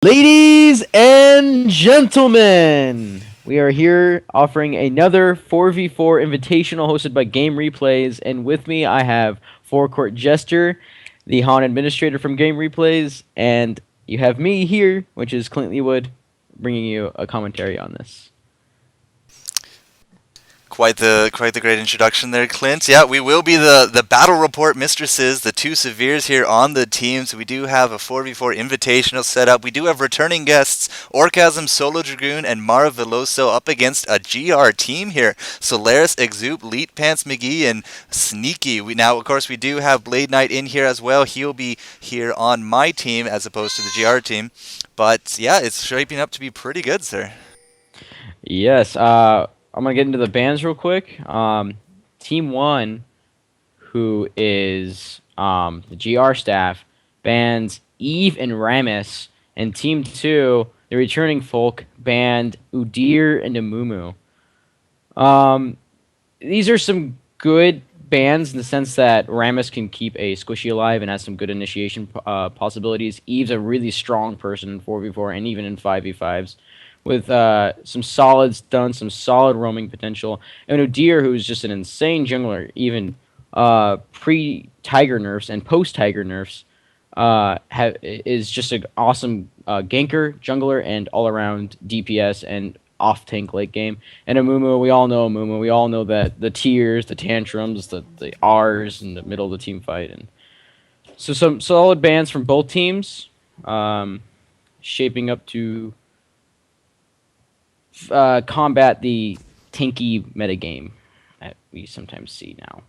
Ladies and gentlemen, we are here offering another 4v4 invitational hosted by Game Replays, and with me I have FourCourtJester, the Han administrator from Game Replays, and you have me here, which is Clint Leewood, bringing you a commentary on this. Quite the great introduction there, Clint. Yeah, we will be the battle report mistresses, the two severes here on the team. So we do have a 4v4 invitational set up. We do have returning guests, Orgasm, Solo Dragoon, and Mara Veloso up against a GR team here. Solaris, Exoop, Leet Pants McGee, and Sneaky. Of course, we do have Blade Knight in here as well. He'll be here on my team as opposed to the GR team. But yeah, it's shaping up to be pretty good, sir. Yes, I'm gonna get into the bans real quick. Team 1, who is the GR staff, bans Eve and Ramus, and Team 2, the returning folk, banned Udyr and Amumu. These are some good bans in the sense that Ramus can keep a squishy alive and has some good initiation possibilities. Eve's a really strong person in 4v4 and even in 5v5s. With some solid stunts, some solid roaming potential. And Udyr, who's just an insane jungler, even pre-Tiger nerfs and post-Tiger nerfs, is just an awesome ganker, jungler, and all-around DPS and off-tank late game. And Amumu, we all know Amumu. We all know that the tears, the tantrums, the Rs in the middle of the team fight. And so some solid bans from both teams, shaping up to combat the tanky metagame that we sometimes see now.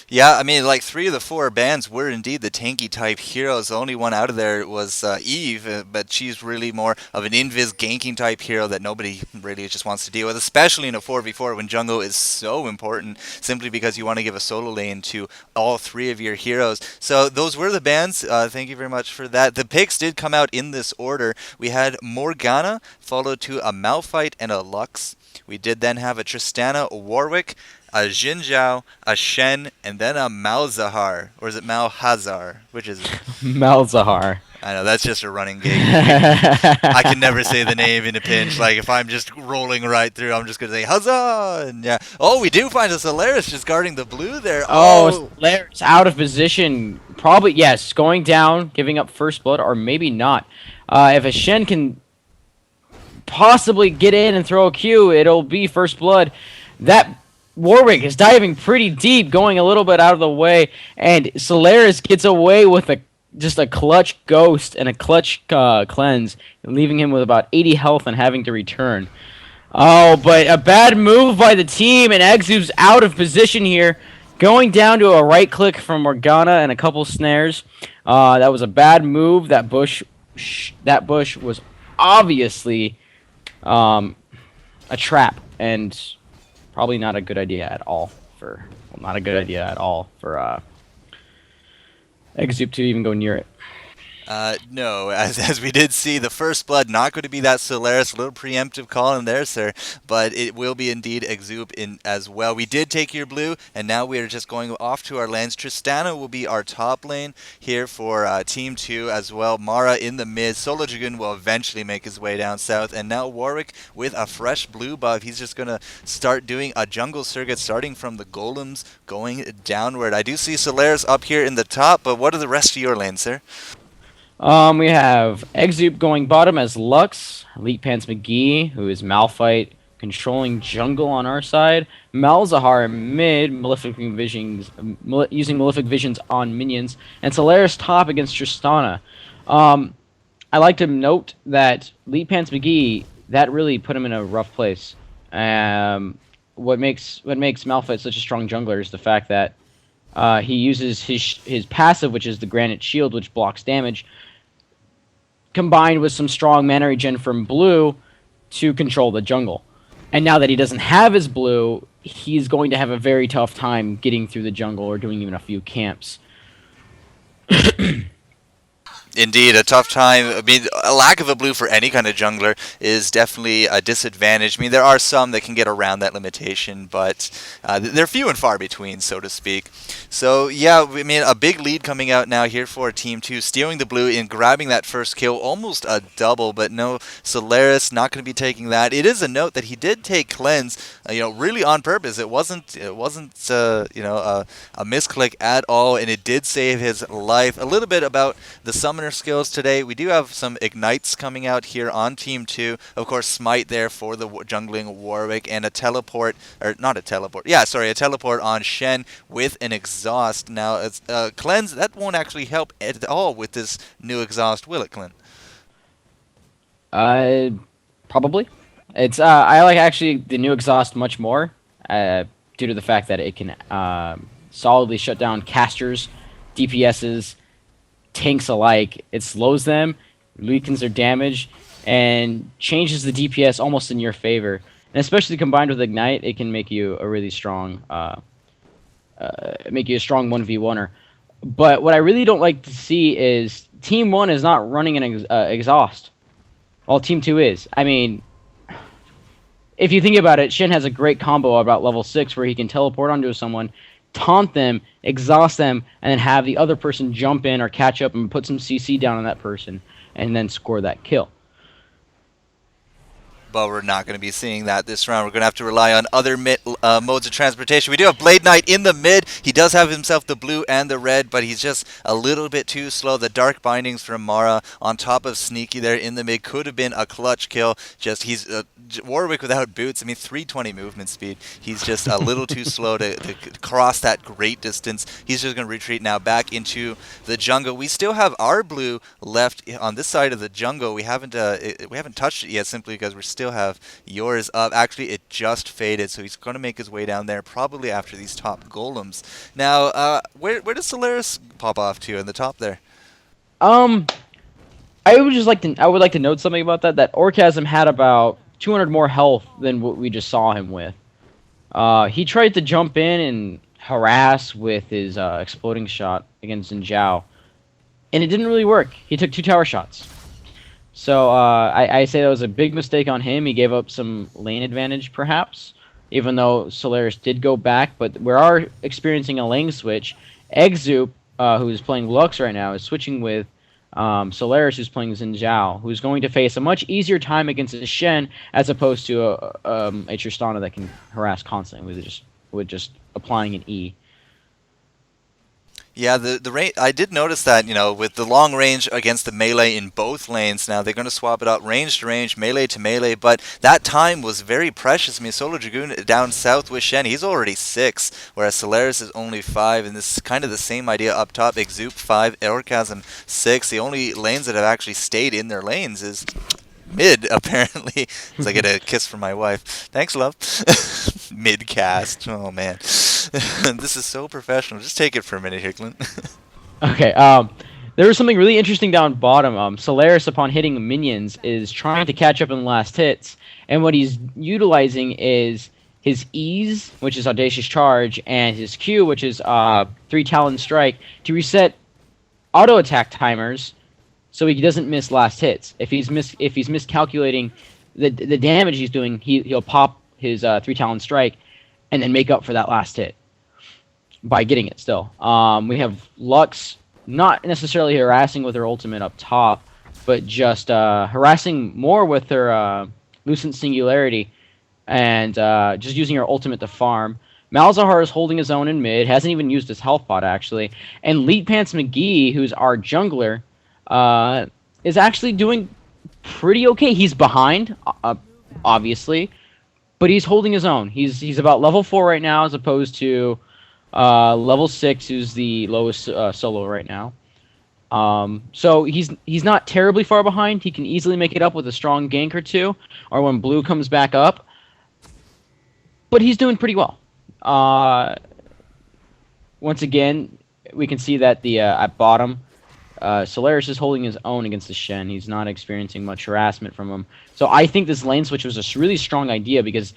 Yeah, I mean, like 3 of the 4 bans were indeed the tanky type heroes. The only one out of there was Eve, but she's really more of an invis ganking type hero that nobody really just wants to deal with, especially in a 4v4 when jungle is so important, simply because you want to give a solo lane to all 3 of your heroes. So those were the bans. Thank you very much for that. The picks did come out in this order. We had Morgana, followed to a Malphite and a Lux. We did then have a Tristana, a Warwick, a Xin Zhao, a Shen, and then a Malzahar. Or is it Malhazar? Which is it? Malzahar. I know, that's just a running gig. I can never say the name in a pinch. Like, if I'm just rolling right through, I'm just going to say, Huzzah! And yeah. Oh, we do find a Solaris just guarding the blue there. Oh, Solaris out of position. Probably, yes, going down, giving up first blood, or maybe not. If a Shen can possibly get in and throw a Q, it'll be first blood. That Warwick is diving pretty deep, going a little bit out of the way, and Solaris gets away with just a clutch ghost and a clutch cleanse, leaving him with about 80 health and having to return. Oh, but a bad move by the team, and Exoop's out of position here, going down to a right click from Morgana and a couple snares. That was a bad move. That bush was obviously a trap, and probably not a good idea at all for Exoop to even go near it. No, as we did see, the first blood not going to be that Solaris. A little preemptive call in there, sir, but it will be indeed Exoop in as well. We did take your blue, and now we are just going off to our lanes. Tristana will be our top lane here for Team 2 as well. Mara in the mid. Solo Dragoon will eventually make his way down south, and now Warwick with a fresh blue buff. He's just going to start doing a jungle circuit, starting from the golems, going downward. I do see Solaris up here in the top, but what are the rest of your lanes, sir? We have Exoop going bottom as Lux, Elite Pants McGee, who is Malphite, controlling jungle on our side. Malzahar mid, using Malefic Visions on minions, and Solaris top against Tristana. I like to note that Elite Pants McGee, that really put him in a rough place. What makes Malphite such a strong jungler is the fact that he uses his passive, which is the Granite Shield, which blocks damage, combined with some strong mana regen from blue to control the jungle. And now that he doesn't have his blue, he's going to have a very tough time getting through the jungle or doing even a few camps. Indeed, a tough time. I mean, a lack of a blue for any kind of jungler is definitely a disadvantage. I mean, there are some that can get around that limitation, but they're few and far between, so to speak. So, yeah, I mean, a big lead coming out now here for Team 2, stealing the blue in grabbing that first kill, almost a double, but no, Solaris not going to be taking that. It is a note that he did take cleanse, really on purpose. It wasn't, a misclick at all, and it did save his life. A little bit about the summoner skills today. We do have some ignites coming out here on Team 2. Of course, smite there for the jungling Warwick, and a teleport, or not a teleport, yeah, sorry, a teleport on Shen with an exhaust. Now, it's cleanse, that won't actually help at all with this new exhaust, will it, Clint? Uh, Probably. It's I like actually the new exhaust much more, due to the fact that it can solidly shut down casters, DPSs, tanks alike. It slows them, weakens their damage, and changes the DPS almost in your favor. And especially combined with Ignite, it can make you a really strong, make you a strong 1v1er. But what I really don't like to see is Team 1 is not running an exhaust, while Team 2 is. I mean, if you think about it, Shen has a great combo about level 6 where he can teleport onto someone, taunt them, exhaust them, and then have the other person jump in or catch up and put some CC down on that person, and then score that kill. But we're not going to be seeing that this round. We're going to have to rely on other modes of transportation. We do have Blade Knight in the mid. He does have himself the blue and the red, but he's just a little bit too slow. The Dark Bindings from Mara on top of Sneaky there in the mid could have been a clutch kill. Just he's Warwick without boots. I mean, 320 movement speed. He's just a little too slow to cross that great distance. He's just going to retreat now back into the jungle. We still have our blue left on this side of the jungle. We haven't touched it yet simply because we're still have yours up. Actually, it just faded, so he's going to make his way down there probably after these top golems. Now, where does Solaris pop off to in the top there? I would like to note something about that. That Orchasm had about 200 more health than what we just saw him with. He tried to jump in and harass with his exploding shot against Xin, and it didn't really work. He took 2 tower shots. So I say that was a big mistake on him. He gave up some lane advantage, perhaps, even though Solaris did go back. But we are experiencing a lane switch. Exup, who is playing Lux right now, is switching with Solaris, who's playing Xin Zhao, who's going to face a much easier time against a Shen as opposed to a Tristana that can harass constantly with just applying an E. Yeah, the range. I did notice that, with the long range against the melee in both lanes. Now they're going to swap it out, range to range, melee to melee. But that time was very precious. I mean, Solo Dragoon down south with Shen, he's already 6, whereas Solaris is only 5. And this is kind of the same idea up top. Exup 5, Orchasm 6. The only lanes that have actually stayed in their lanes is mid, apparently. As I get a kiss from my wife. Thanks, love. Mid cast. Oh man. This is so professional. Just take it for a minute here, Clint. Okay, there was something really interesting down bottom. Solaris, upon hitting minions, is trying to catch up in the last hits, and what he's utilizing is his E's, which is Audacious Charge, and his Q, which is 3 Talon Strike, to reset auto attack timers, so he doesn't miss last hits. If he's miscalculating the damage he's doing, he'll pop his 3 Talon Strike, and then make up for that last hit by getting it still. We have Lux not necessarily harassing with her ultimate up top, but just harassing more with her Lucent Singularity and just using her ultimate to farm. Malzahar is holding his own in mid, hasn't even used his health pot actually, and Lead Pants McGee, who's our jungler, is actually doing pretty okay. He's behind, obviously, but he's holding his own. He's about level 4 right now, as opposed to level 6, who's the lowest solo right now. So he's not terribly far behind. He can easily make it up with a strong gank or 2, or when blue comes back up. But he's doing pretty well. Once again, we can see that the at bottom, Solaris is holding his own against the Shen. He's not experiencing much harassment from him. So I think this lane switch was a really strong idea because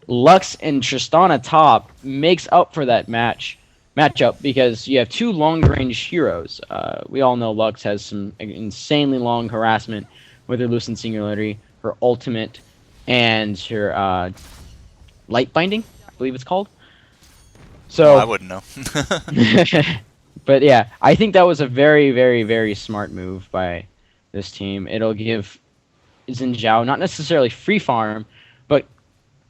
Lux and Tristana top makes up for that match matchup because you have two long-range heroes. We all know Lux has some insanely long harassment with her Lucent Singularity, her ultimate, and her light binding, I believe it's called. Oh, I So, wouldn't know. but yeah, I think that was a very, very, very smart move by this team. It'll give Xin Zhao not necessarily free farm, but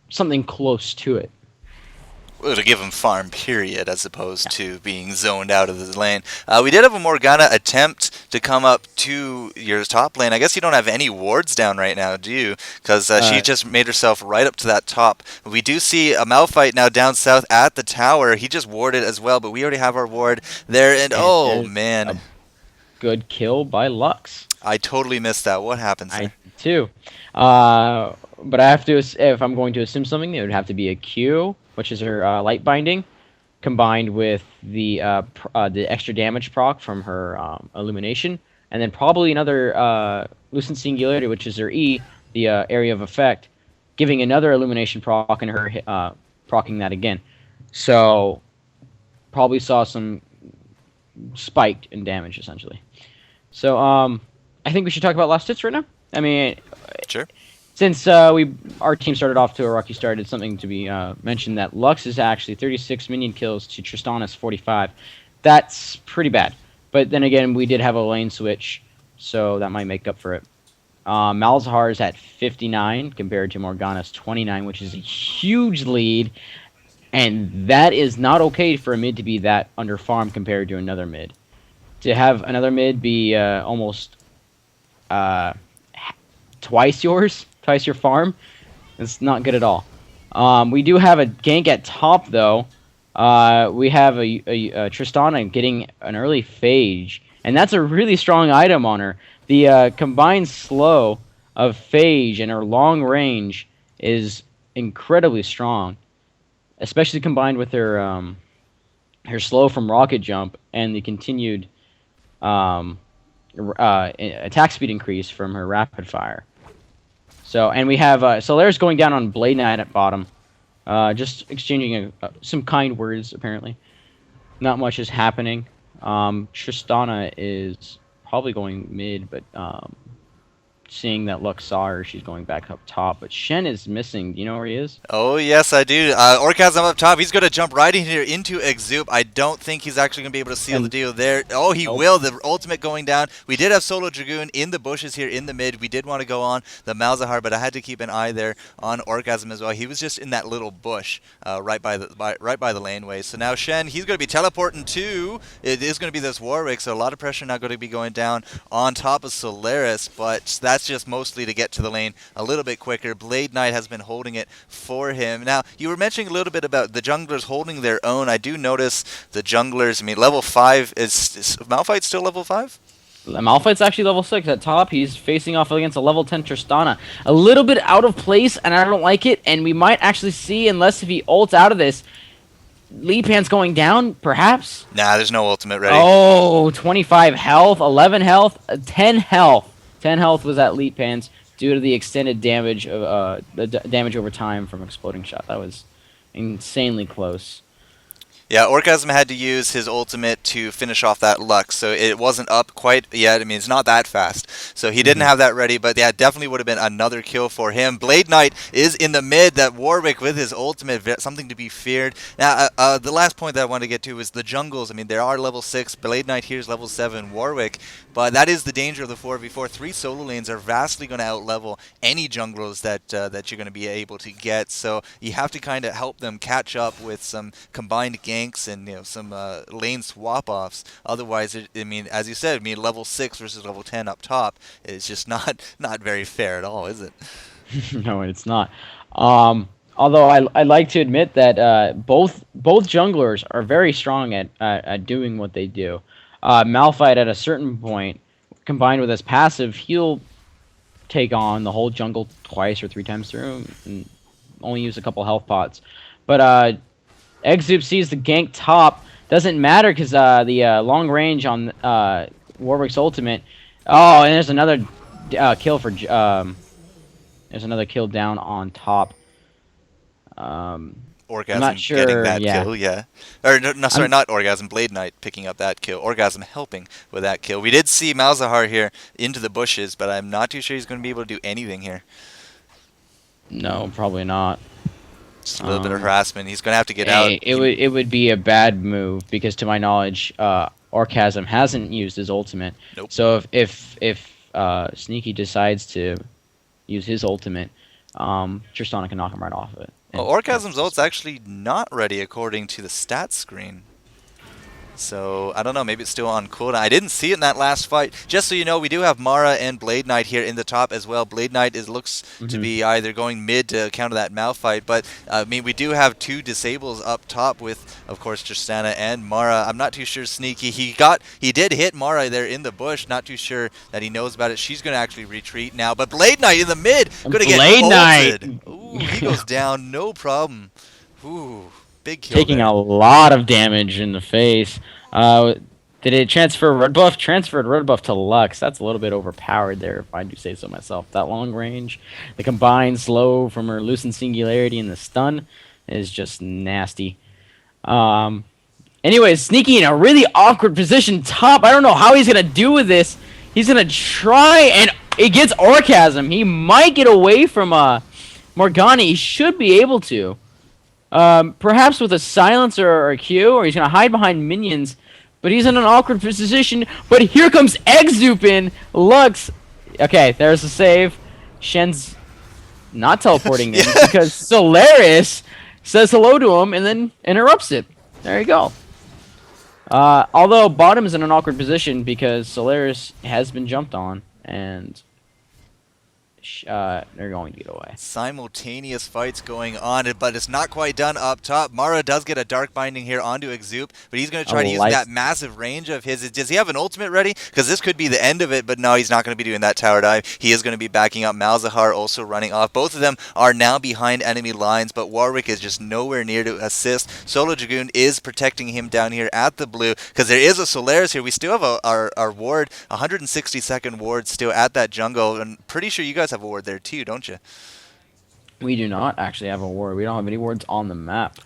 something close to it. Well, to give him farm, period, as opposed to being zoned out of the lane. We did have a Morgana attempt to come up to your top lane. I guess you don't have any wards down right now, do you? Because she Uh, just made herself right up to that top. We do see a Malphite now down south at the tower. He just warded as well, but we already have our ward there. And and oh, there's man, a good kill by Lux. I totally missed that. What happens I there? too. But I have to, if I'm going to assume something, it would have to be a Q, which is her light binding, combined with the extra damage proc from her illumination, and then probably another lucent singularity, which is her E, the area of effect, giving another illumination proc and her procking that again. So probably saw some spiked in damage essentially. So I think we should talk about last hits right now. I mean, Sure. since our team started off to a rocky start, it's something to be mentioned that Lux is actually 36 minion kills to Tristana's 45. That's pretty bad. But then again, we did have a lane switch, so that might make up for it. Malzahar is at 59 compared to Morgana's 29, which is a huge lead, and that is not okay for a mid to be that under farm compared to another mid. To have another mid be almost uh, twice your farm, it's not good at all. We do have a gank at top though. We have a Tristana getting an early phage, and that's a really strong item on her. The combined slow of phage and her long range is incredibly strong, especially combined with her slow from rocket jump and the continued attack speed increase from her rapid fire. So, and we have Solaris going down on Blade Knight at bottom, just exchanging some kind words apparently. Not much is happening. Tristana is probably going mid, but seeing that Lux saw her, she's going back up top. But Shen is missing. Do you know where he is? Oh, yes, I do. Orchasm up top. He's going to jump right in here into Exup. I don't think he's actually going to be able to seal the And deal there. Oh, he nope. will. The ultimate going down. We did have Solo Dragoon in the bushes here in the mid. We did want to go on the Malzahar, but I had to keep an eye there on Orchasm as well. He was just in that little bush right by the laneway. So now Shen, he's going to be teleporting to. It is going to be this Warwick, so a lot of pressure now going to be going down on top of Solaris, but that's just mostly to get to the lane a little bit quicker. Blade Knight has been holding it for him. Now, you were mentioning a little bit about the junglers holding their own. I do notice the junglers, I mean, level 5, is Malphite still level 5? Malphite's actually level 6 at top. He's facing off against a level 10 Tristana. A little bit out of place, and I don't like it. And we might actually see, unless if he ults out of this, Lee Pan's going down, perhaps? Nah, there's no ultimate ready. Oh, 25 health, 11 health, 10 health. 10 health was at Lee Pan's due to the extended damage of damage over time from exploding shot. That was insanely close. Yeah, Orchasm had to use his ultimate to finish off that Lux, so it wasn't up quite yet. I mean, it's not that fast. So he didn't have that ready, but yeah, definitely would have been another kill for him. Blade Knight is in the mid, that Warwick with his ultimate, something to be feared. Now, the last point that I want to get to is the jungles. I mean, there are level 6, Blade Knight here is level 7, Warwick, but that is the danger of the 4v4. 3 solo lanes are vastly going to outlevel any junglers that you're going to be able to get, so you have to kind of help them catch up with some combined games and some lane swap offs. Otherwise, I mean, as you said, I mean, level 6 versus level 10 up top is just not very fair at all, is it? No, it's not. Although I like to admit that both junglers are very strong at doing what they do. Malphite at a certain point, combined with his passive, he'll take on the whole jungle twice or 3 times through and only use a couple health pots. But Exup sees the gank top. Doesn't matter because the long range on Warwick's ultimate. Oh, and there's another kill for. There's another kill down on top. I'm not Orgasm getting sure. that Yeah. kill, yeah. Or no, sorry, I'm not Orgasm. Blade Knight picking up that kill. Orgasm helping with that kill. We did see Malzahar here into the bushes, but I'm not too sure he's going to be able to do anything here. No, probably not. Just a little bit of Um, Harassment. He's going to have to get out. it would be a bad move because to my knowledge, Orchasm hasn't used his ultimate. Nope. So if Sneaky decides to use his ultimate, Tristana can knock him right off of it. Well, Orgasm's ult's actually not ready according to the stats screen. So, I don't know, maybe it's still on cooldown. I didn't see it in that last fight. Just so you know, we do have Mara and Blade Knight here in the top as well. Blade Knight looks to be either going mid to counter that Mal fight, but, I mean, we do have two disables up top with, of course, Tristana and Mara. I'm not too sure Sneaky. He did hit Mara there in the bush. Not too sure that he knows about it. She's going to actually retreat now, but Blade Knight in the mid, going to get Blade Knight! ulted. Ooh, he goes down, no problem. Ooh. Big kill Taking there. a lot of damage in the face. Did it transfer red buff? Transferred red buff to Lux. That's a little bit overpowered there, if I do say so myself. That long range, the combined slow from her Lucent Singularity and the stun is just nasty. Anyways, Sneaky in a really awkward position top. I don't know how he's going to do with this. He's going to try, and it gets Orgasm. He might get away from Morgana. He should be able to. Perhaps with a silencer or a Q, or he's going to hide behind minions, but he's in an awkward position. But here comes Exup in. Lux. Okay, there's a save. Shen's not teleporting in because Solaris says hello to him and then interrupts it. There you go. Although bottom is in an awkward position because Solaris has been jumped on, and they're going to get away. Simultaneous fights going on, but it's not quite done up top. Mara does get a Dark Binding here onto Exup, but he's going to try to use that massive range of his. Does he have an ultimate ready? Because this could be the end of it, but no, he's not going to be doing that tower dive. He is going to be backing up. Malzahar also running off. Both of them are now behind enemy lines, but Warwick is just nowhere near to assist. Solo Dragoon is protecting him down here at the blue, because there is a Solaris here. We still have our ward, 160-second ward still at that jungle, and pretty sure you guys have a ward there too, don't you? We do not actually have a ward. We don't have any wards on the map.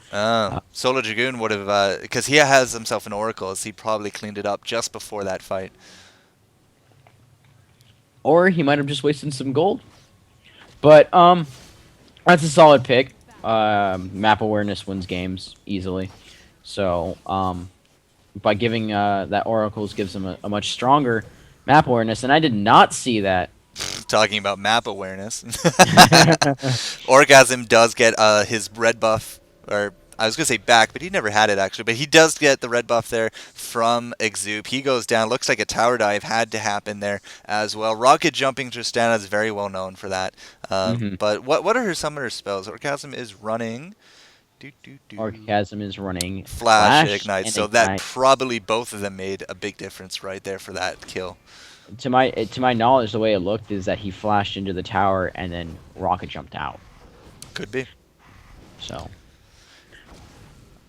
Solo Dragoon would have, because he has himself an Oracle, so he probably cleaned it up just before that fight. Or he might have just wasted some gold. But that's a solid pick. Map awareness wins games easily. So by giving that Oracles gives him a much stronger map awareness, and I did not see that. Talking about map awareness. Orgasm does get his red buff, or I was going to say back, but he never had it actually. But he does get the red buff there from Exup. He goes down. Looks like a tower dive had to happen there as well. Rocket jumping Tristana is very well known for that. But what are some of her spells? Orgasm is running. Orgasm is running. Flash Ignite. So that probably both of them made a big difference right there for that kill. To my knowledge, the way it looked is that he flashed into the tower and then rocket jumped out. Could be. So,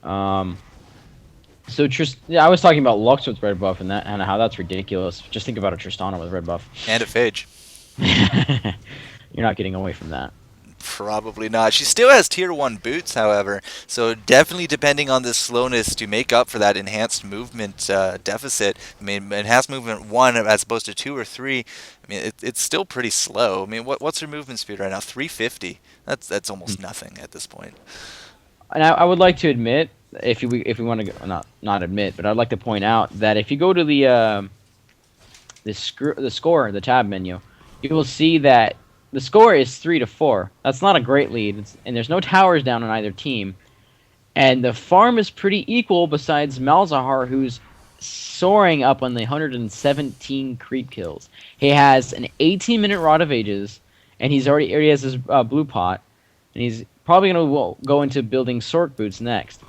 I was talking about Lux with red buff and how that's ridiculous. Just think about a Tristana with red buff. And a Phage. You're not getting away from that. Probably not. She still has tier 1 boots, however, so definitely depending on the slowness to make up for that enhanced movement deficit. I mean, enhanced movement 1 as opposed to 2 or 3, I mean, it's still pretty slow. I mean, what's her movement speed right now? 350. That's almost nothing at this point. And I would like to admit, if we want to go, not admit, but I'd like to point out that if you go to the score, the tab menu, you will see that the score is 3-4. That's not a great lead, and there's no towers down on either team. And the farm is pretty equal besides Malzahar, who's soaring up on the 117 creep kills. He has an 18-minute Rod of Ages, and he already has his blue pot, and he's probably going to go into building Sork boots next.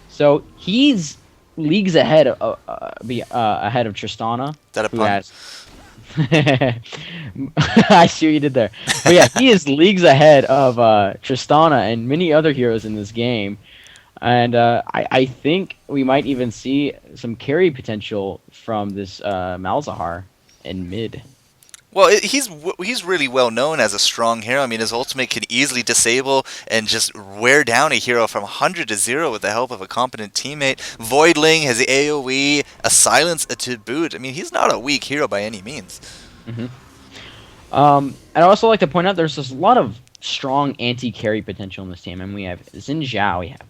So he's leagues ahead of Tristana. Is that a pun? I see what you did there. But yeah, he is leagues ahead of Tristana and many other heroes in this game. And I think we might even see some carry potential from this Malzahar in mid. Well, he's really well known as a strong hero. I mean, his ultimate can easily disable and just wear down a hero from 100 to 0 with the help of a competent teammate. Voidling has AoE, a silence to boot. I mean, he's not a weak hero by any means. Hmm. I'd also like to point out there's a lot of strong anti-carry potential in this team. And we have Xin Zhao, we have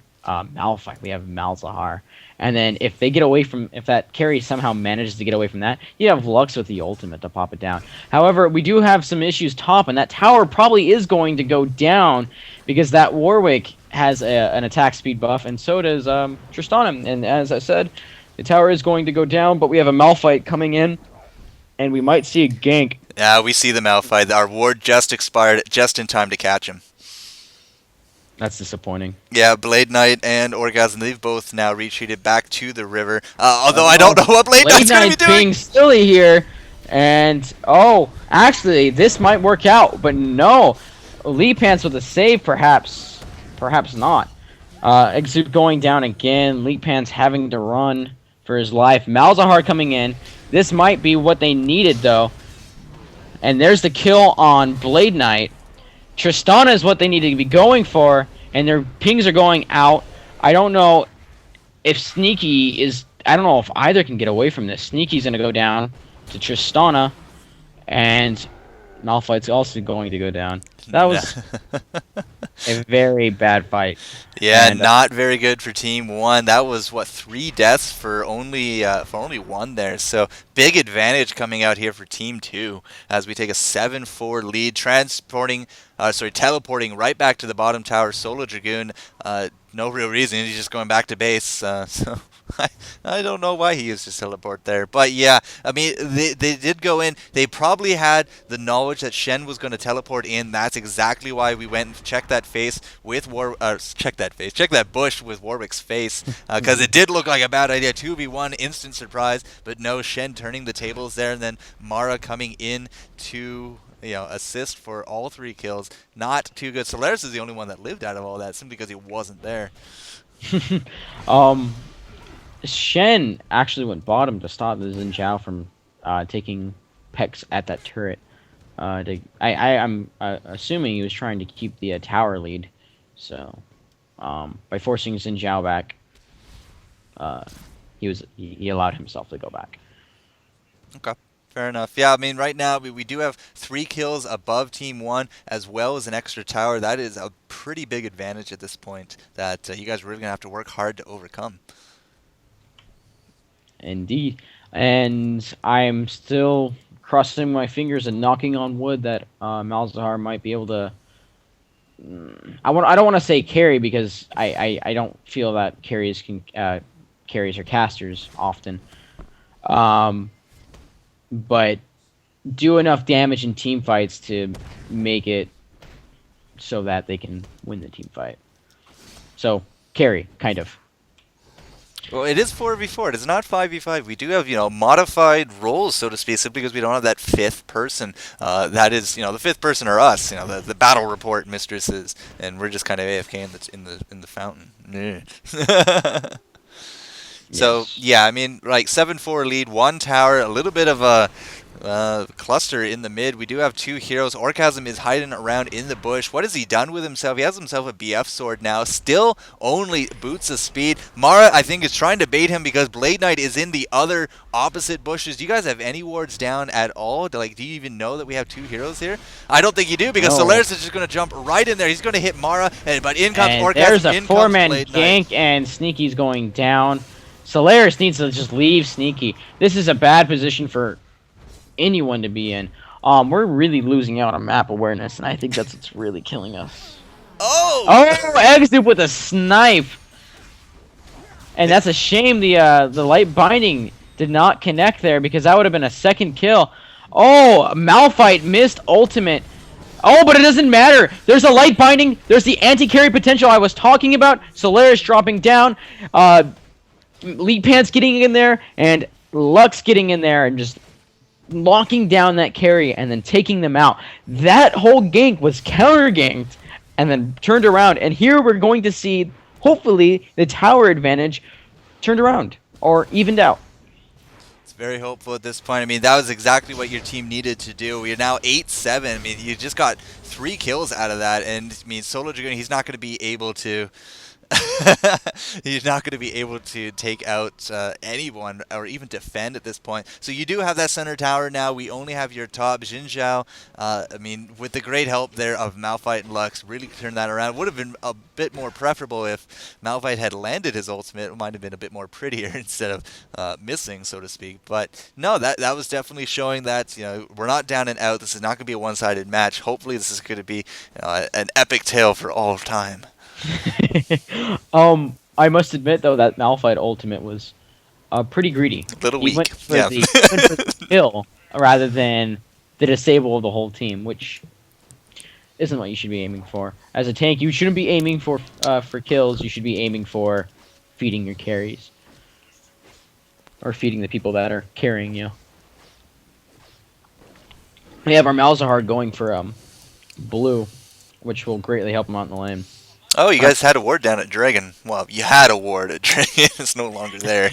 Malphite, we have Malzahar. And then if that carry somehow manages to get away from that, you have Lux with the ultimate to pop it down. However, we do have some issues top, and that tower probably is going to go down because that Warwick has an attack speed buff, and so does Tristana. And as I said, the tower is going to go down, but we have a Malphite coming in, and we might see a gank. Yeah, we see the Malphite. Our ward just expired just in time to catch him. That's disappointing. Yeah, Blade Knight and Orgasm, they've both now retreated back to the river. Although I don't know what Blade Knight's going to be doing. being silly here. And, actually, this might work out. But no. Lee Pants with a save, perhaps. Perhaps not. Exude going down again. Lee Pants having to run for his life. Malzahar coming in. This might be what they needed, though. And there's the kill on Blade Knight. Tristana is what they need to be going for, and their pings are going out. I don't know if Sneaky is... I don't know if either can get away from this. Sneaky's going to go down to Tristana, and Malphite's also going to go down. That was a very bad fight. Yeah, and, not very good for Team 1. That was, what, 3 deaths for only one there. So, big advantage coming out here for Team 2 as we take a 7-4 lead, teleporting right back to the bottom tower. Solo Dragoon, no real reason. He's just going back to base. So I don't know why he used his teleport there. But yeah, I mean, they did go in. They probably had the knowledge that Shen was going to teleport in. That's exactly why we went and checked that face with check that bush with Warwick's face. Because it did look like a bad idea. 2v1, instant surprise. But no, Shen turning the tables there. And then Mara coming in to... assist for all 3 kills. Not too good. Solaris is the only one that lived out of all that simply because he wasn't there. Shen actually went bottom to stop the Xin Zhao from taking pecs at that turret. I'm assuming he was trying to keep the tower lead. So, by forcing Xin Zhao back, he allowed himself to go back. Okay. Fair enough. Yeah, I mean, right now we do have 3 kills above Team 1 as well as an extra tower. That is a pretty big advantage at this point that you guys are really going to have to work hard to overcome. Indeed. And I'm still crossing my fingers and knocking on wood that Malzahar might be able to... I don't want to say carry because I don't feel that carries or casters often. But do enough damage in team fights to make it so that they can win the team fight. So, carry, kind of. Well, it is 4v4. It is not 5v5. We do have, modified roles, so to speak, simply because we don't have that 5th person. That is, the 5th person are us, the battle report mistresses, and we're just kind of AFK in the fountain. So, yeah, I mean, like 7-4 lead, 1 tower, a little bit of a cluster in the mid. We do have 2 heroes. Orgasm is hiding around in the bush. What has he done with himself? He has himself a BF sword now. Still only boots of speed. Mara, I think, is trying to bait him because Blade Knight is in the other opposite bushes. Do you guys have any wards down at all? Do you even know that we have 2 heroes here? I don't think you do because Solaris is just going to jump right in there. He's going to hit Mara, but in comes Orgasm. There's a 4-man gank, and Sneaky's going down. Solaris needs to just leave Sneaky. This is a bad position for anyone to be in. We're really losing out on map awareness, and I think that's what's really killing us. Oh, Exdupe with a snipe. And that's a shame the light binding did not connect there because that would have been a 2nd kill. Oh, Malphite missed ultimate. Oh, but it doesn't matter. There's a light binding. There's the anti-carry potential I was talking about. Solaris dropping down. Lead Pants getting in there, and Lux getting in there and just locking down that carry and then taking them out. That whole gank was counter-ganked and then turned around. And here we're going to see, hopefully, the tower advantage turned around or evened out. Very hopeful at this point. I mean, that was exactly what your team needed to do. We are now 8-7. I mean, you just got 3 kills out of that, and I mean, Solo Dragoon, he's not going to be able to. He's not going to be able to take out anyone or even defend at this point. So you do have that center tower now. We only have your top Xin Zhao. I mean, with the great help there of Malphite and Lux, really turned that around. Would have been a bit more preferable if Malphite had landed his ultimate. It might have been a bit more prettier instead of missing, so to speak. But no, that was definitely showing that we're not down and out. This is not going to be a one-sided match. Hopefully, this is going to be an epic tale for all time. I must admit though that Malphite ultimate was pretty greedy. A little He weak. went for the kill rather than the disable of the whole team, which isn't what you should be aiming for. As a tank, you shouldn't be aiming for kills. You should be aiming for feeding your carries or feeding the people that are carrying you. We have our Malzahar going for blue, which will greatly help him out in the lane. Oh, you guys had a ward down at Dragon. Well, you had a ward at Dragon. It's no longer there.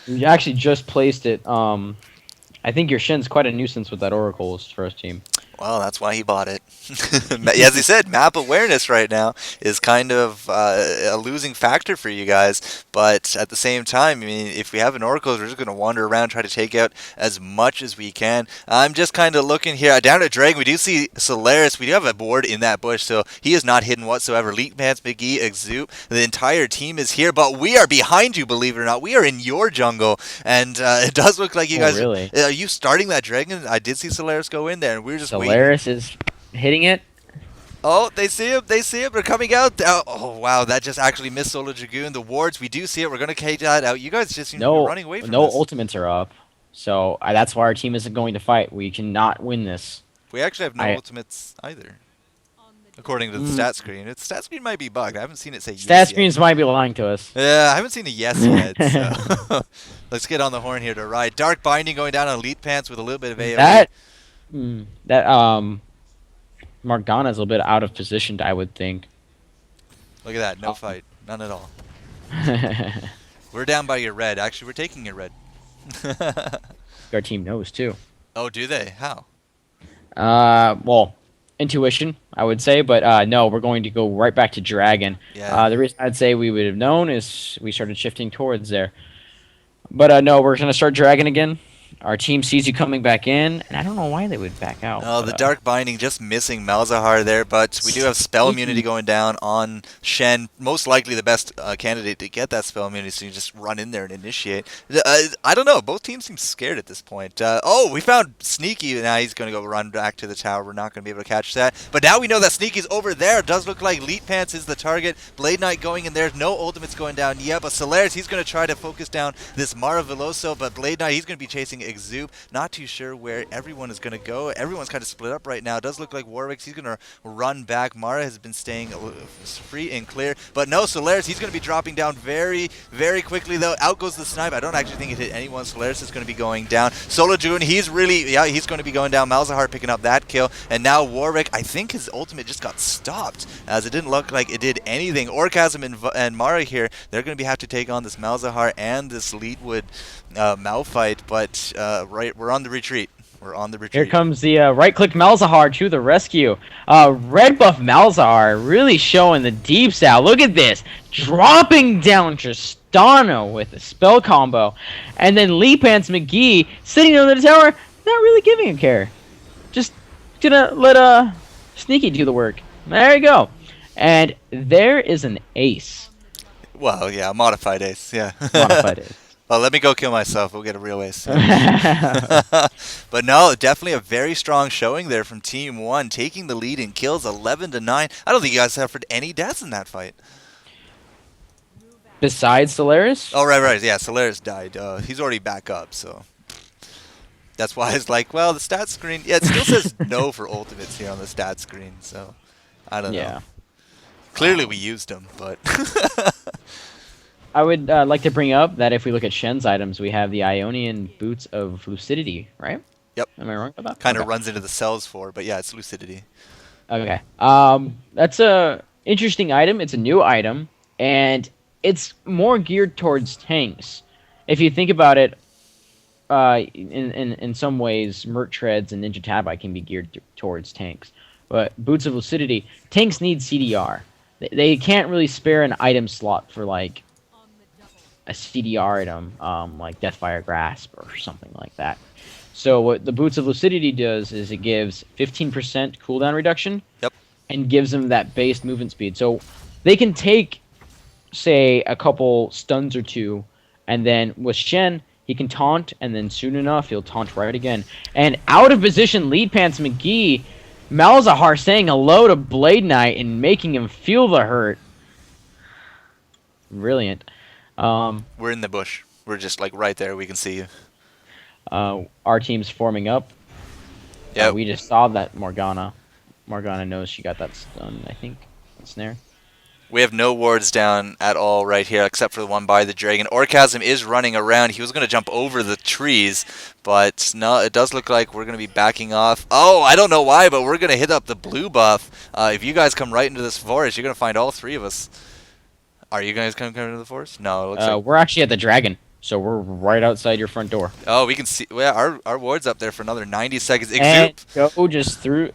We actually just placed it. I think your Shen's quite a nuisance with that Oracle's first team. Well, that's why he bought it. As he said, map awareness right now is kind of a losing factor for you guys. But at the same time, I mean, if we have an Oracle, we're just going to wander around, try to take out as much as we can. I'm just kind of looking here. Down at Dragon, we do see Solaris. We do have a board in that bush, so he is not hidden whatsoever. Leak Pants, McGee, Exoop, the entire team is here. But we are behind you, believe it or not. We are in your jungle. And it does look like you guys... Really? Are you starting that Dragon? I did see Solaris go in there, and we were just waiting. Solaris is hitting it. Oh, they see him. They see him. They're coming out. Oh, wow. That just actually missed Solo Dragoon. The wards, we do see it. We're going to cage that out. You guys just seem to be running away from No this. ultimates are up. So that's why our team isn't going to fight. We cannot win this. We actually have no ultimates either, according to the stat screen. The stat screen might be bugged. I haven't seen it say yes Stat screens might be lying to us. Yeah, I haven't seen a yes yet. So. Let's get on the horn here to ride. Dark Binding going down on Elite Pants with a little bit of AoE. Morgana's a little bit out of position, I would think. Look at that. No fight. None at all. We're down by your red. Actually, we're taking your red. Our team knows, too. Oh, do they? How? Well, intuition, I would say. But no, we're going to go right back to Dragon. Yeah. The reason I'd say we would have known is we started shifting towards there. But no, we're going to start Dragon again. Our team sees you coming back in, and I don't know why they would back out. Oh, the Dark Binding just missing Malzahar there, but we do have Spell Immunity going down on Shen. Most likely the best candidate to get that Spell Immunity, so you just run in there and initiate. I don't know. Both teams seem scared at this point. Oh, we found Sneaky. Now he's going to go run back to the tower. We're not going to be able to catch that. But now we know that Sneaky's over there. It does look like Leet Pants is the target. Blade Knight going in there. No ultimates going down. Yeah, but Solaris, he's going to try to focus down this Mara Veloso, but Blade Knight, he's going to be chasing Exoop. Not too sure where everyone is going to go. Everyone's kind of split up right now. It does look like Warwick's, he's going to run back. Mara has been staying free and clear. But no, Solaris, he's going to be dropping down very, very quickly, though. Out goes the snipe. I don't actually think it hit anyone. Solaris is going to be going down. Solo June, he's going to be going down. Malzahar picking up that kill. And now Warwick, I think his ultimate just got stopped, as it didn't look like it did anything. Orgasm and Mara here, they're going to have to take on this Malzahar and this Leetwood Malphite, but we're on the retreat. We're on the retreat. Here comes the right-click Malzahar to the rescue. Red buff Malzahar really showing the deep style. Look at this. Dropping down Tristano with a spell combo. And then Lee Pants McGee sitting under the tower, not really giving a care. Just gonna let Sneaky do the work. There you go. And there is an ace. Well, yeah, modified ace, yeah. Modified ace. Well, let me go kill myself. We'll get a real ace. But no, definitely a very strong showing there from Team 1, taking the lead in kills 11-9. I don't think you guys suffered any deaths in that fight. Besides Solaris? Oh, right. Yeah, Solaris died. He's already back up, so... That's why it's like, well, the stat screen... Yeah, it still says no for ultimates here on the stat screen, so... I don't know. Clearly we used them, but... I would like to bring up that if we look at Shen's items, we have the Ionian Boots of Lucidity, right? Yep. Am I wrong about that? Kind of runs into the cells for, but yeah, it's Lucidity. Okay. That's a interesting item. It's a new item, and it's more geared towards tanks. If you think about it, in some ways, Mert Treads and Ninja Tabi can be geared towards tanks. But Boots of Lucidity, tanks need CDR. They can't really spare an item slot for like a CDR item, like Deathfire Grasp or something like that. So what the Boots of Lucidity does is it gives 15% cooldown reduction. Yep. And gives them that base movement speed. So they can take, say, a couple stuns or two, and then with Shen, he can taunt, and then soon enough, he'll taunt right again. And out of position, Lead Pants McGee, Malzahar saying hello to Blade Knight and making him feel the hurt. Brilliant. We're in the bush. We're just like right there. We can see you. Our team's forming up. Yeah. We just saw that Morgana. Morgana knows she got that stun, I think. Snare. We have no wards down at all right here, except for the one by the dragon. Orchasm is running around. He was going to jump over the trees, but no, it does look like we're going to be backing off. Oh, I don't know why, but we're going to hit up the blue buff. If you guys come right into this forest, you're going to find all three of us. Are you guys coming into the forest? No, it looks like... We're actually at the dragon, so we're right outside your front door. Oh, we can see... Well, our ward's up there for another 90 seconds. And Exoop. go just through...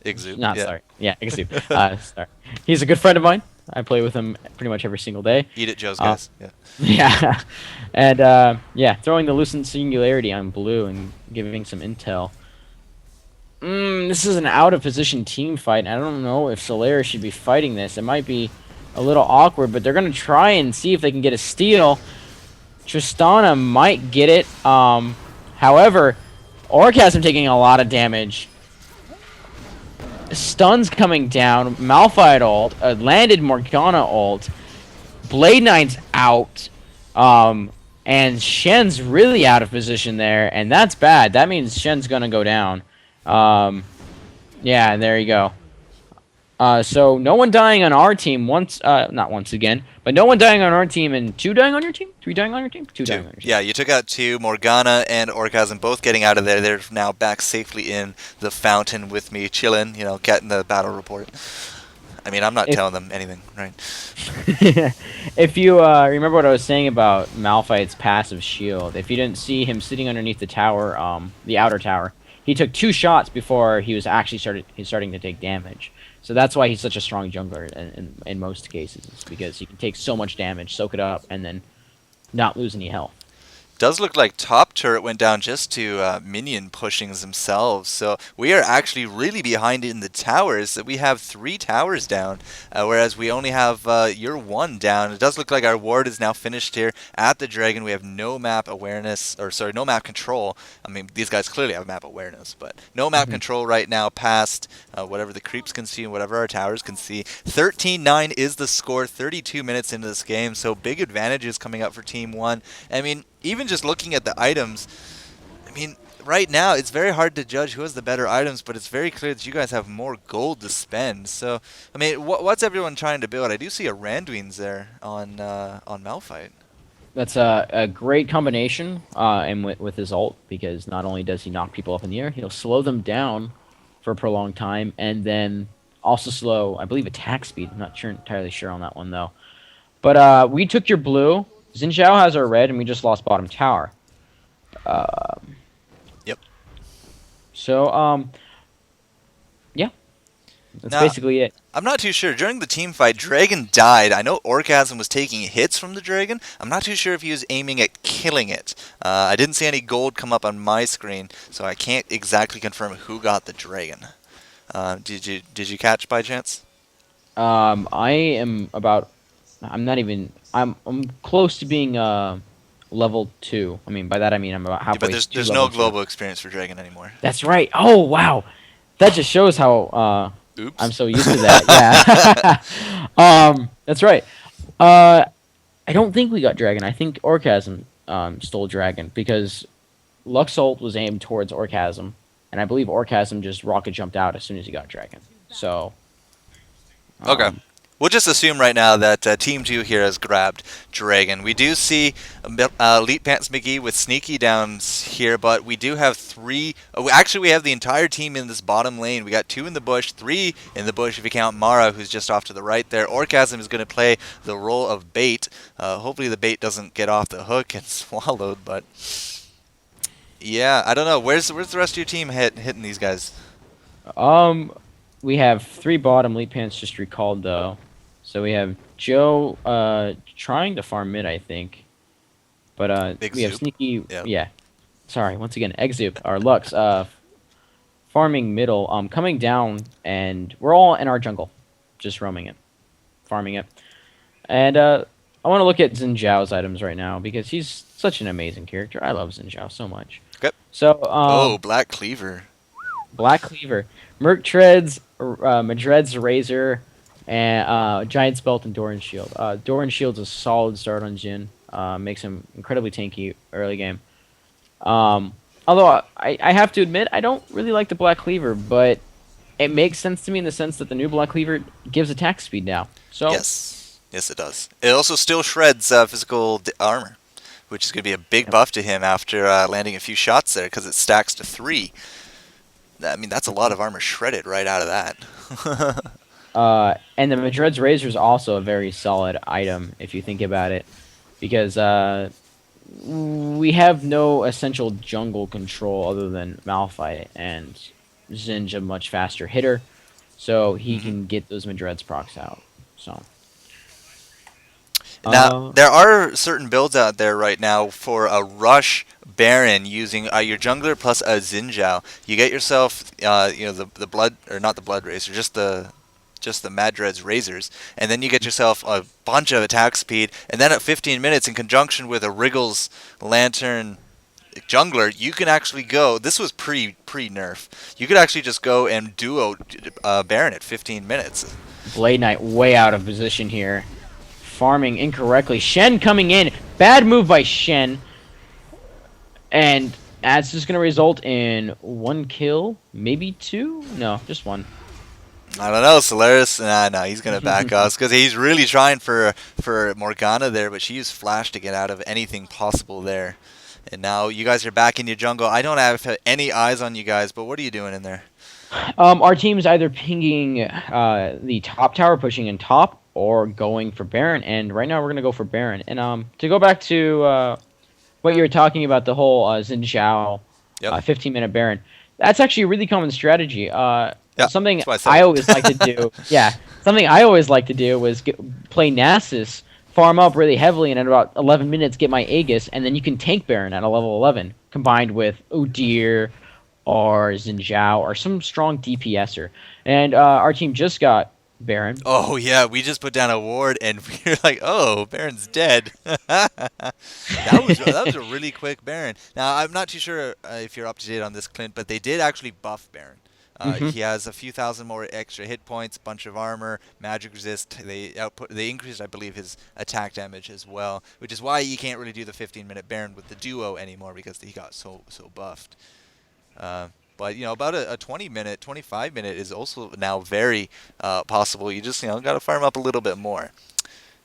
Exoop. Not yeah. sorry. Yeah, Exoop. Sorry. He's a good friend of mine. I play with him pretty much every single day. Eat it, Joe's guys. Yeah. Yeah. And, yeah, throwing the Lucent Singularity on blue and giving some intel. This is an out-of-position team fight. I don't know if Solaris should be fighting this. It might be a little awkward, but they're going to try and see if they can get a steal. Tristana might get it. However, Orchasm taking a lot of damage. Stuns coming down. Malphite ult. Landed Morgana ult. Blade Knight's out. And Shen's really out of position there, and that's bad. That means Shen's gonna go down. Yeah, there you go. So no one dying on our team not once again, but no one dying on our team and 2 dying on your team? 3 dying on your team? 2 dying on your team. Yeah, you took out 2, Morgana and Orchasm both getting out of there. They're now back safely in the fountain with me, chilling, you know, getting the battle report. I mean, I'm not telling them anything, right? If you remember what I was saying about Malphite's passive shield, if you didn't see him sitting underneath the tower, the outer tower, he took 2 shots before he was actually starting to take damage. So that's why he's such a strong jungler in most cases, because he can take so much damage, soak it up, and then not lose any health. Does look like top turret went down just to minion pushings themselves. So we are actually really behind in the towers. We have 3 towers down, whereas we only have your 1 down. It does look like our ward is now finished here at the dragon. We have no map awareness, or sorry, no map control. I mean, these guys clearly have map awareness, but no map control right now past whatever the creeps can see and whatever our towers can see. 13-9 is the score, 32 minutes into this game, so big advantages coming up for Team 1. I mean, even just looking at the items, I mean, right now it's very hard to judge who has the better items, but it's very clear that you guys have more gold to spend. So, I mean, what's everyone trying to build? I do see a Randuin's there on Malphite. That's a great combination, and with his ult, because not only does he knock people up in the air, he'll slow them down for a prolonged time, and then also slow, I believe, attack speed. I'm not entirely sure on that one, though. But we took your blue. Xin Zhao has our red, and we just lost bottom tower. Yep. So, yeah. That's basically it. I'm not too sure. During the team fight, Dragon died. I know Orchasm was taking hits from the Dragon. I'm not too sure if he was aiming at killing it. I didn't see any gold come up on my screen, so I can't exactly confirm who got the Dragon. Did you catch by chance? I am about... I'm close to being level 2. I mean, by that I mean I'm about halfway. Yeah, but there's no global experience for Dragon anymore. That's right. Oh wow, that just shows how Oops. I'm so used to that. Yeah. That's right. I don't think we got Dragon. I think Orchasm stole Dragon, because Luxult was aimed towards Orchasm, and I believe Orchasm just rocket jumped out as soon as he got Dragon. So. Okay. We'll just assume right now that Team 2 here has grabbed Dragon. We do see Elite Pants McGee with Sneaky down here, but we do have 3... actually, we have the entire team in this bottom lane. We got 2 in the bush, 3 in the bush if you count Mara, who's just off to the right there. Orchasm is going to play the role of bait. Hopefully the bait doesn't get off the hook and swallowed, but... Yeah, I don't know. Where's the rest of your team hitting these guys? Um, we have three bottom. Lead Pants just recalled though, so we have Joe trying to farm mid, I think, but Big we have Zoop. Sneaky. Yeah. Yeah, sorry once again, Exup or Lux farming middle. Coming down, and we're all in our jungle, just roaming it, farming it, and I want to look at Xin Zhao's items right now because he's such an amazing character. I love Xin Zhao so much. Okay. So Oh, Black Cleaver. Black Cleaver, Merc Treads, Madred's Razor, and Giant's Belt and Doran Shield. Doran Shield's a solid start on Jin. Makes him incredibly tanky early game. Although I have to admit I don't really like the Black Cleaver, but it makes sense to me in the sense that the new Black Cleaver gives attack speed now. So Yes. Yes, it does. It also still shreds physical armor, which is going to be a big buff to him after landing a few shots there because it stacks to 3. I mean, that's a lot of armor shredded right out of that. and the Madred's Razor is also a very solid item if you think about it, because we have no essential jungle control other than Malphite, and Zin's a much faster hitter, so he can get those Madred's procs out. So Now, there are certain builds out there right now for a rush Baron using your jungler plus a Xin Zhao. You get yourself, the blood, or not the blood razor, just the Madred's razors, and then you get yourself a bunch of attack speed, and then at 15 minutes, in conjunction with a Wriggles Lantern jungler, you can actually go. This was pre nerf. You could actually just go and duo Baron at 15 minutes. Blade Knight way out of position here. Farming incorrectly. Shen coming in. Bad move by Shen. And that's just going to result in 1 kill. Maybe 2? No, just 1. I don't know, Solaris. No, he's gonna back us because he's really trying for Morgana there, but she used Flash to get out of anything possible there. And now you guys are back in your jungle. I don't have any eyes on you guys, but what are you doing in there? Our team's either pinging the top tower, pushing in top, or going for Baron. And right now we're gonna go for Baron. And to go back to what you were talking about, the whole Xin Zhao 15-minute Baron. That's actually a really common strategy. Something I always like to do. Yeah, something I always like to do was play Nasus, farm up really heavily, and in about 11 minutes get my Aegis, and then you can tank Baron at a level 11, combined with Udyr or Xin Zhao or some strong DPSer. And our team just got Baron. Oh yeah, we just put down a ward, and we were like, "Oh, Baron's dead." that was a really quick Baron. Now I'm not too sure if you're up to date on this, Clint, but they did actually buff Baron. He has a few thousand more extra hit points, bunch of armor, magic resist. They increased, I believe, his attack damage as well, which is why you can't really do the 15-minute Baron with the duo anymore because he got so buffed. But about a 20-minute, 25-minute is also now very possible. You just got to farm up a little bit more.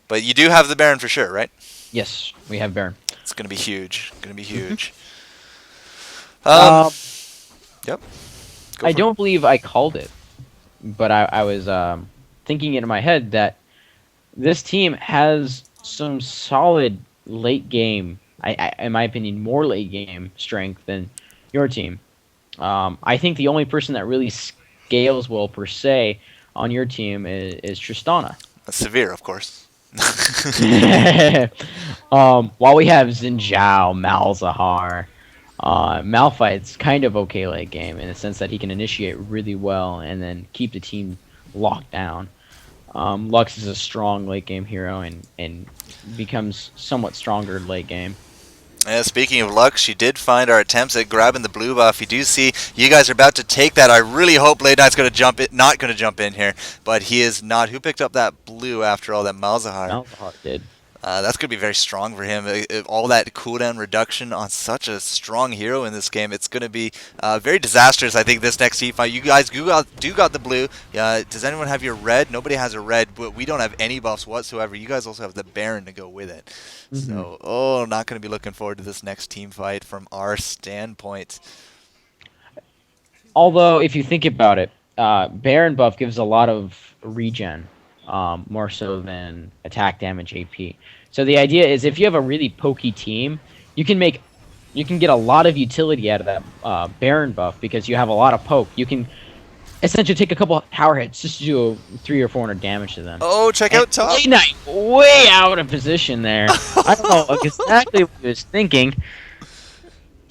But you do have the Baron for sure, right? Yes, we have Baron. It's gonna be huge. Gonna be huge. Yep. I don't believe I called it, but I was thinking it in my head that this team has some solid late game, in my opinion, more late game strength than your team. I think the only person that really scales well, per se, on your team is Tristana. Severe, of course. While we have Xin Zhao, Malzahar, Malphite's kind of okay late game in the sense that he can initiate really well and then keep the team locked down. Lux is a strong late game hero and becomes somewhat stronger late game. Speaking of Lux, she did find our attempts at grabbing the blue buff. You do see you guys are about to take that. I really hope Blade Knight's not going to jump in here, but he is not. Who picked up that blue after all? That Malzahar. Malzahar did. That's going to be very strong for him. All that cooldown reduction on such a strong hero in this game, it's going to be very disastrous, I think, this next team fight. You guys do got the blue. Does anyone have your red? Nobody has a red, but we don't have any buffs whatsoever. You guys also have the Baron to go with it. So, not going to be looking forward to this next team fight from our standpoint. Although, if you think about it, Baron buff gives a lot of regen, more so than attack damage AP. So the idea is if you have a really pokey team, you can make you can get a lot of utility out of that Baron buff because you have a lot of poke. You can essentially take a couple tower hits just to do 300 or 400 damage to them. Oh, check And out top. Blade Knight way out of position there. I don't know exactly what he was thinking.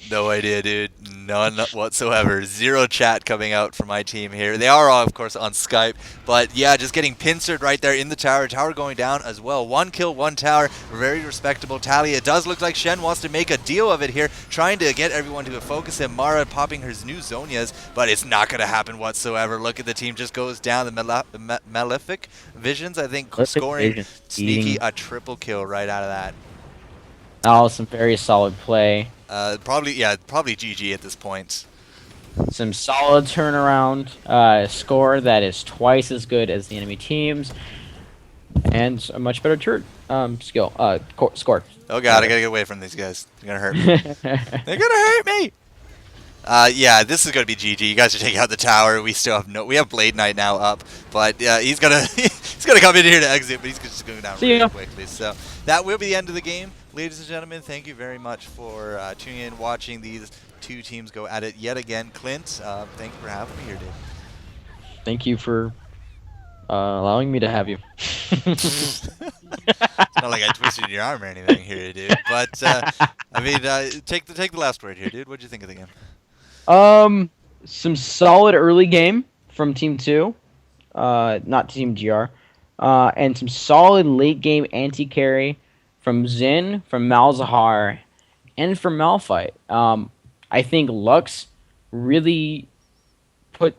No idea, dude. None whatsoever. Zero chat coming out from my team here. They are, all, of course, on Skype. But yeah, just getting pincered right there in the tower. Tower going down as well. 1 kill, 1 tower. Very respectable tally. It does look like Shen wants to make a deal of it here, trying to get everyone to focus him. Mara popping her new Zonias, but it's not going to happen whatsoever. Look at the team just goes down. The Malefic Visions, I think, Malefic scoring Vision, sneaky eating. a triple kill right out of that. Oh, some very solid play. Probably GG at this point. Some solid turnaround score that is twice as good as the enemy team's, and a much better turret skill score. Oh god, I gotta get away from these guys. They're gonna hurt me. They're gonna hurt me. Yeah, this is gonna be GG. You guys are taking out the tower. We still have we have Blade Knight now up, but he's gonna he's gonna come in here to exit, but he's just going down really quickly. So that will be the end of the game, ladies and gentlemen. Thank you very much for tuning in, watching these two teams go at it yet again. Clint, thank you for having me here, dude. Thank you for allowing me to have you. It's not like I twisted your arm or anything here, dude. But I mean, take the last word here, dude. What'd you think of the game? Some solid early game from Team 2, not Team GR, and some solid late game anti-carry from Xin, from Malzahar, and from Malphite. I think Lux really put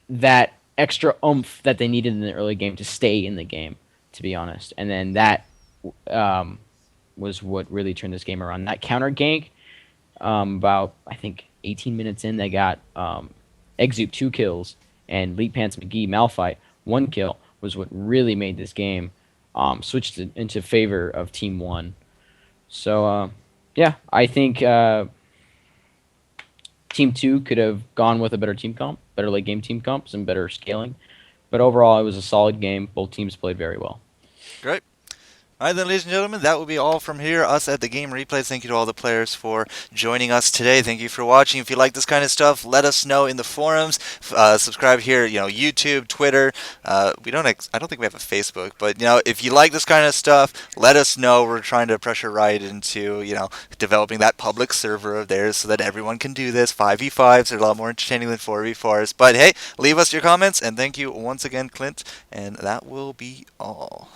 that extra oomph that they needed in the early game to stay in the game, to be honest. And then that was what really turned this game around. That counter gank, about, I think, 18 minutes in, they got Exup 2 kills, and Leap Pants McGee Malphite 1 kill, was what really made this game switch into favor of Team 1. So, yeah, I think Team 2 could have gone with a better team comp, better late game team comps, and better scaling. But overall, it was a solid game. Both teams played very well. Great. All right, then, ladies and gentlemen, that will be all from here. Us at the Game Replays. Thank you to all the players for joining us today. Thank you for watching. If you like this kind of stuff, let us know in the forums. Subscribe here, YouTube, Twitter. I don't think we have a Facebook, but if you like this kind of stuff, let us know. We're trying to pressure right into developing that public server of theirs so that everyone can do this. 5v5s are a lot more entertaining than 4v4s. But hey, leave us your comments, and thank you once again, Clint. And that will be all.